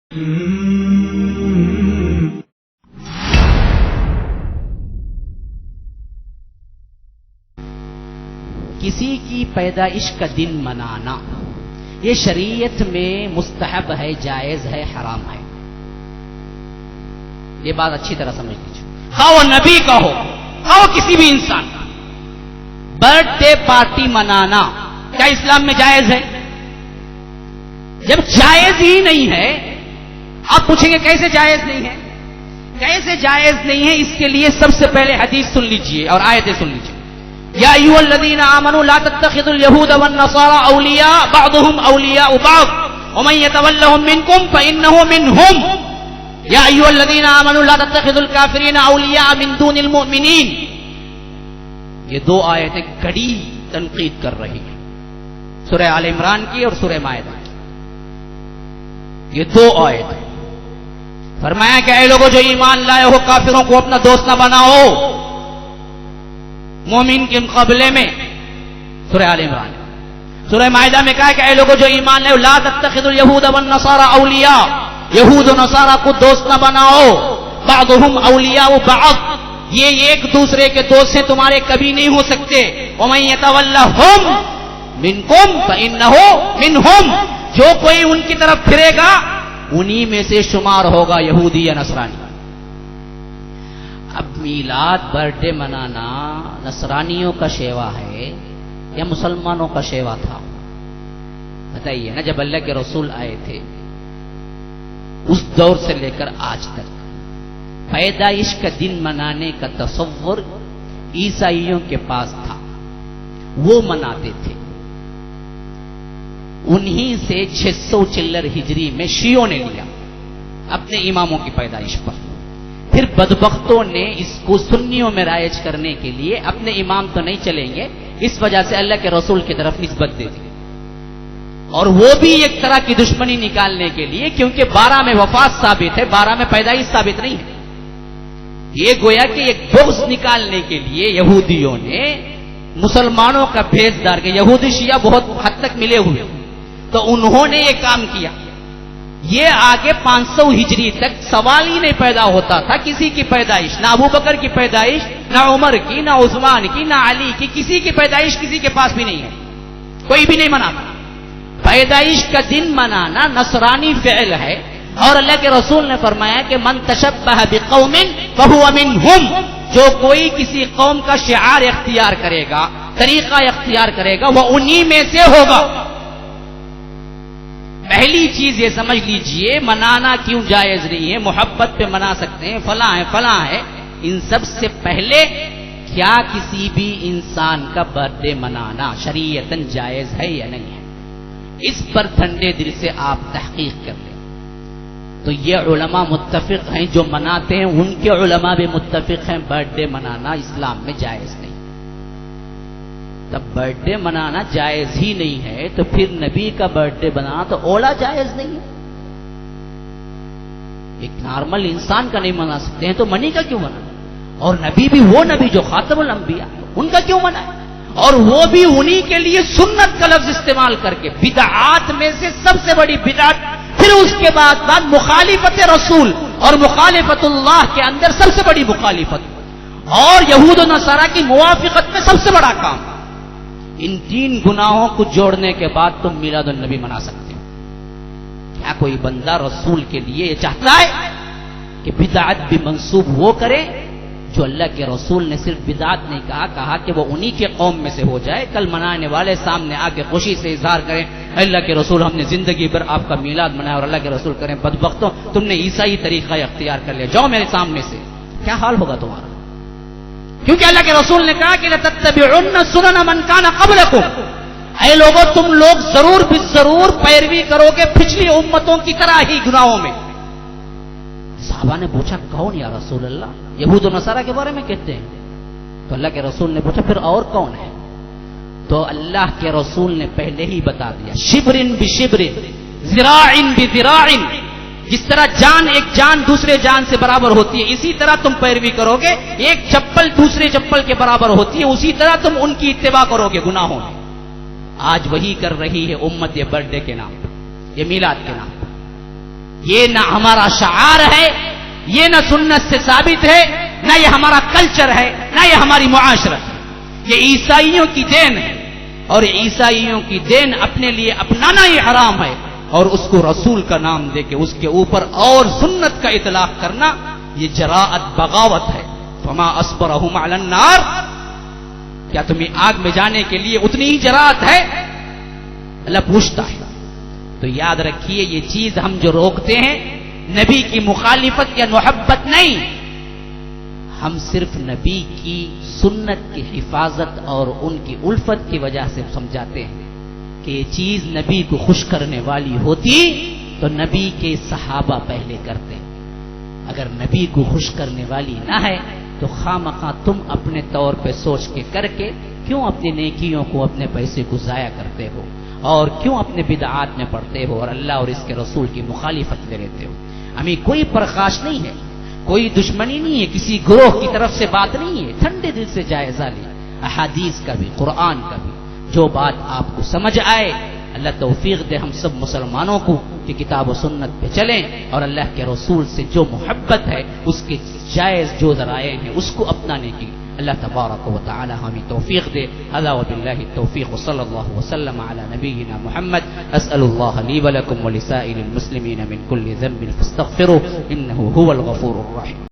کسی کی پیدائش کا دن منانا یہ شریعت میں مستحب ہے، جائز ہے، حرام ہے. یہ بات اچھی طرح سمجھ لیجیے. خواہ وہ نبی کا ہو خواہ وہ کسی بھی انسان کا، برتھ ڈے پارٹی منانا کیا اسلام میں جائز ہے؟ جب جائز ہی نہیں ہے، آپ پوچھیں گے کیسے جائز نہیں ہے؟ کیسے جائز نہیں ہے؟ اس کے لیے سب سے پہلے حدیث سن لیجئے اور آیتیں سن لیجئے. یا ایھا الذین آمنوا لا تتخذوا اليهود والنصارى اولیاء بعضهم اولیاء بعض ومن يتولهم منکم فانه منهم. یا ایھا الذین آمنوا لا تتخذوا الکافرین اولیاء من دون المؤمنین. یہ دو آیتیں کڑی تنقید کر رہی ہیں، سورہ آل عمران کی اور سورہ مائدہ کی. یہ دو آیتیں فرمایا کہ اے لوگوں جو ایمان لائے ہو، کافروں کو اپنا دوست نہ بناؤ مومن کے مقابلے میں. سورہ آل عمران. سورہ مائدہ میں کہا ہے کہ اے لوگوں جو ایمان لائے ہو لا تتخذوا اليهود والنصارى اولیاء، یہود و نصارہ کو دوست نہ بناؤ. بعضهم اولیاء بعض، یہ ایک دوسرے کے دوست ہیں، تمہارے کبھی نہیں ہو سکتے. ومن يتولهم منکم فانه منهم، جو کوئی ان کی طرف پھرے گا انہی میں سے شمار ہوگا، یہودی یا نصرانی. اب میلاد برتھ ڈے منانا نصرانیوں کا شیوا ہے یا مسلمانوں کا شیوا تھا؟ بتائیے نا. جب اللہ کے رسول آئے تھے اس دور سے لے کر آج تک پیدائش کا دن منانے کا تصور عیسائیوں کے پاس تھا، وہ مناتے تھے. انہی سے 600 چلر ہجری میں شیعوں نے لیا اپنے اماموں کی پیدائش پر. پھر بدبختوں نے اس کو سنیوں میں رائج کرنے کے لیے اپنے امام تو نہیں چلیں گے اس وجہ سے اللہ کے رسول کی طرف نسبت دے دی، اور وہ بھی ایک طرح کی دشمنی نکالنے کے لیے، کیونکہ 12 میں وفات ثابت ہے، 12 میں پیدائش ثابت نہیں ہے. یہ گویا کہ ایک بغض نکالنے کے لیے یہودیوں نے مسلمانوں کا بھیس ڈال کے، یہودی شیعہ بہت حد تک ملے ہوئے، تو انہوں نے یہ کام کیا. یہ آگے 500 ہجری تک سوال ہی نہیں پیدا ہوتا تھا کسی کی پیدائش، نہ ابو بکر کی پیدائش، نہ عمر کی، نہ عثمان کی، نہ علی کی، کسی کی پیدائش کسی کے پاس بھی نہیں ہے، کوئی بھی نہیں مناتا. پیدائش کا دن منانا نصرانی فعل ہے، اور اللہ کے رسول نے فرمایا کہ من تشبہ بقوم فہو منہم، جو کوئی کسی قوم کا شعار اختیار کرے گا، طریقہ اختیار کرے گا، وہ انہی میں سے ہوگا. پہلی چیز یہ سمجھ لیجئے منانا کیوں جائز نہیں ہے. محبت پہ منا سکتے ہیں، فلاں ہے فلاں ہے. ان سب سے پہلے کیا کسی بھی انسان کا برتھ ڈے منانا شریعتاً جائز ہے یا نہیں ہے؟ اس پر ٹھنڈے دل سے آپ تحقیق کر لیں. تو یہ علماء متفق ہیں، جو مناتے ہیں ان کے علماء بھی متفق ہیں برتھ ڈے منانا اسلام میں جائز نہیں. تب برتھ ڈے منانا جائز ہی نہیں ہے تو پھر نبی کا برتھ ڈے بنانا تو اولا جائز نہیں ہے. ایک نارمل انسان کا نہیں منا سکتے ہیں تو منی کا کیوں منا؟ اور نبی بھی وہ نبی جو خاتم الانبیاء، ان کا کیوں منا ہے؟ اور وہ بھی انہی کے لیے سنت کا لفظ استعمال کر کے. بدعات میں سے سب سے بڑی بدعت، پھر اس کے بعد مخالفت رسول اور مخالفت اللہ کے اندر سب سے بڑی مخالفت، اور یہود و نصارہ کی موافقت میں سب سے بڑا کام. ان 3 گناہوں کو جوڑنے کے بعد تم میلاد النبی منا سکتے ہو. کیا کوئی بندہ رسول کے لیے یہ چاہتا ہے کہ بدعت بھی منسوب وہ کرے جو اللہ کے رسول نے صرف بدعت نہیں کہا کہ وہ انہی کے قوم میں سے ہو جائے؟ کل منانے والے سامنے آ کے خوشی سے اظہار کریں اللہ کے رسول ہم نے زندگی بھر آپ کا میلاد منایا، اور اللہ کے رسول کریں بدبختوں تم نے عیسائی طریقہ اختیار کر لیا، جاؤ میرے سامنے سے. کیا حال ہوگا تمہارا؟ کیونکہ اللہ کے رسول نے کہا کہ لَتَتَّبِعُنَّ سُنَنَ مَنْ كَانَ قَبْلَكُمْ، اے لوگوں تم لوگ ضرور بالضرور پیروی کرو گے پچھلی امتوں کی طرح ہی گناہوں میں. صحابہ نے پوچھا کون یا رسول اللہ؟ یہود و نصارہ کے بارے میں کہتے ہیں. تو اللہ کے رسول نے پوچھا پھر اور کون ہے؟ تو اللہ کے رسول نے پہلے ہی بتا دیا، شبرن بشبرن ذراعن بذراعن. جس طرح جان ایک جان دوسرے جان سے برابر ہوتی ہے، اسی طرح تم پیروی کرو گے. ایک چپل دوسرے چپل کے برابر ہوتی ہے، اسی طرح تم ان کی اتباع کرو گے گناہوں میں. آج وہی کر رہی ہے امت یہ برتھ ڈے کے نام، یہ میلاد کے نام. یہ نہ ہمارا شعار ہے، یہ نہ سنت سے ثابت ہے، نہ یہ ہمارا کلچر ہے، نہ یہ ہماری معاشرت ہے. یہ عیسائیوں کی دین ہے، اور عیسائیوں کی دین اپنے لیے اپنانا یہ حرام ہے، اور اس کو رسول کا نام دے کے اس کے اوپر اور سنت کا اطلاق کرنا یہ جراءت، بغاوت ہے. فما اصبرهم علی النار، کیا تمہیں آگ میں جانے کے لیے اتنی ہی جراءت ہے؟ اللہ پوچھتا ہے. تو یاد رکھیے یہ چیز ہم جو روکتے ہیں نبی کی مخالفت یا محبت نہیں، ہم صرف نبی کی سنت کی حفاظت اور ان کی الفت کی وجہ سے سمجھاتے ہیں کہ یہ چیز نبی کو خوش کرنے والی ہوتی تو نبی کے صحابہ پہلے کرتے. اگر نبی کو خوش کرنے والی نہ ہے تو خامخواہ تم اپنے طور پہ سوچ کے کر کے کیوں اپنی نیکیوں کو، اپنے پیسے کو ضائع کرتے ہو، اور کیوں اپنے بدعات میں پڑتے ہو اور اللہ اور اس کے رسول کی مخالفت میں رہتے ہو. ہمیں کوئی پرخاش نہیں ہے، کوئی دشمنی نہیں ہے، کسی گروہ کی طرف سے بات نہیں ہے. ٹھنڈے دل سے جائزہ لیں، احادیث کا بھی، قرآن کا بھی، جو بات آپ کو سمجھ آئے. اللہ توفیق دے ہم سب مسلمانوں کو کہ کتاب و سنت پہ چلیں، اور اللہ کے رسول سے جو محبت ہے اس کے جائز جو ذرائع ہیں اس کو اپنانے کی اللہ تبارک و تعالی ہمیں توفیق دے. هذا وبالله التوفیق، وصلی اللہ وسلم علی نبینا محمد. اسأل اللہ لی ولکم ولسائر المسلمین من كل ذنب فاستغفروه انه هو الغفور الرحیم.